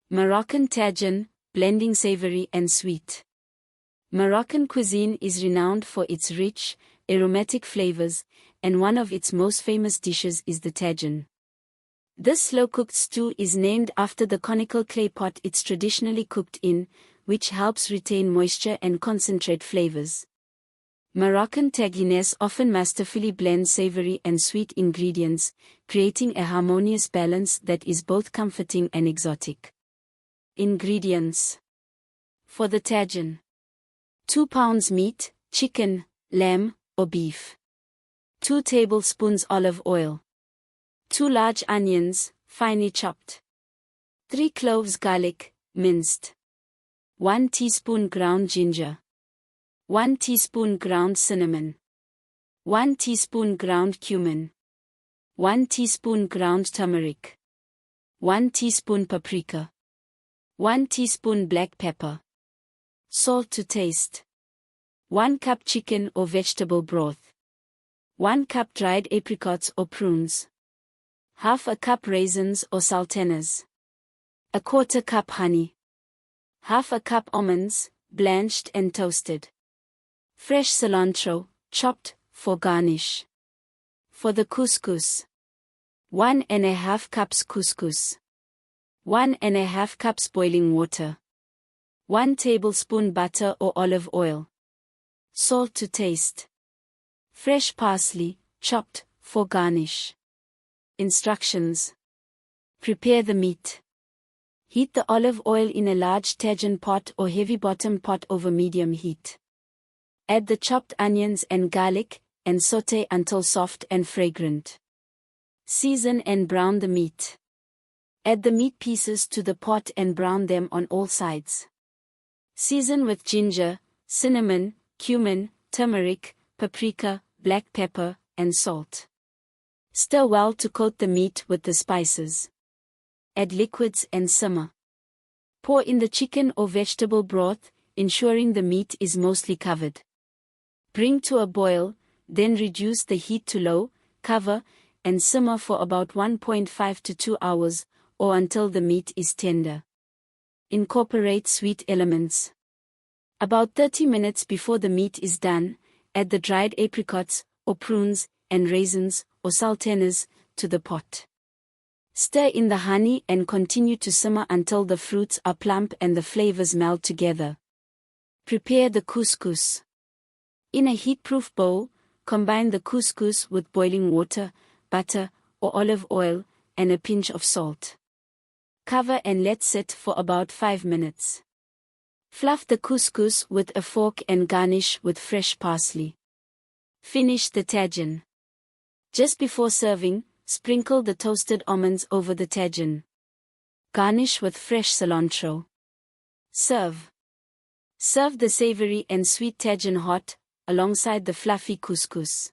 Moroccan tagine, blending savory and sweet. Moroccan cuisine is renowned for its rich, aromatic flavors, and one of its most famous dishes is the tagine. This slow-cooked stew is named after the conical clay pot it's traditionally cooked in, which helps retain moisture and concentrate flavors. Moroccan tagines often masterfully blend savory and sweet ingredients, creating a harmonious balance that is both comforting and exotic. Ingredients. For the tagine: 2 pounds meat, chicken, lamb, or beef. 2 tablespoons olive oil. 2 large onions, finely chopped. 3 cloves garlic, minced. 1 teaspoon ground ginger. 1 teaspoon ground cinnamon. 1 teaspoon ground cumin. 1 teaspoon ground turmeric. 1 teaspoon paprika. 1 teaspoon black pepper. Salt to taste. 1 cup chicken or vegetable broth. 1 cup dried apricots or prunes. Half a cup raisins or sultanas. 1/4 cup honey. Half a cup almonds, blanched and toasted. Fresh cilantro, chopped, for garnish. For the couscous: 1½ cups couscous. 1½ cups boiling water. 1 tablespoon butter or olive oil. Salt to taste. Fresh parsley, chopped, for garnish. Instructions. Prepare the meat. Heat the olive oil in a large tagine pot or heavy-bottom pot over medium heat. Add the chopped onions and garlic, and sauté until soft and fragrant. Season and brown the meat. Add the meat pieces to the pot and brown them on all sides. Season with ginger, cinnamon, cumin, turmeric, paprika, black pepper, and salt. Stir well to coat the meat with the spices. Add liquids and simmer. Pour in the chicken or vegetable broth, ensuring the meat is mostly covered. Bring to a boil, then reduce the heat to low, cover, and simmer for about 1.5 to 2 hours, or until the meat is tender. Incorporate sweet elements. About 30 minutes before the meat is done, add the dried apricots, or prunes, and raisins, or sultanas, to the pot. Stir in the honey and continue to simmer until the fruits are plump and the flavors meld together. Prepare the couscous. In a heat-proof bowl, combine the couscous with boiling water, butter, or olive oil, and a pinch of salt. Cover and let sit for about 5 minutes. Fluff the couscous with a fork and garnish with fresh parsley. Finish the tagine. Just before serving, sprinkle the toasted almonds over the tagine. Garnish with fresh cilantro. Serve. Serve the savory and sweet tagine hot, alongside the fluffy couscous.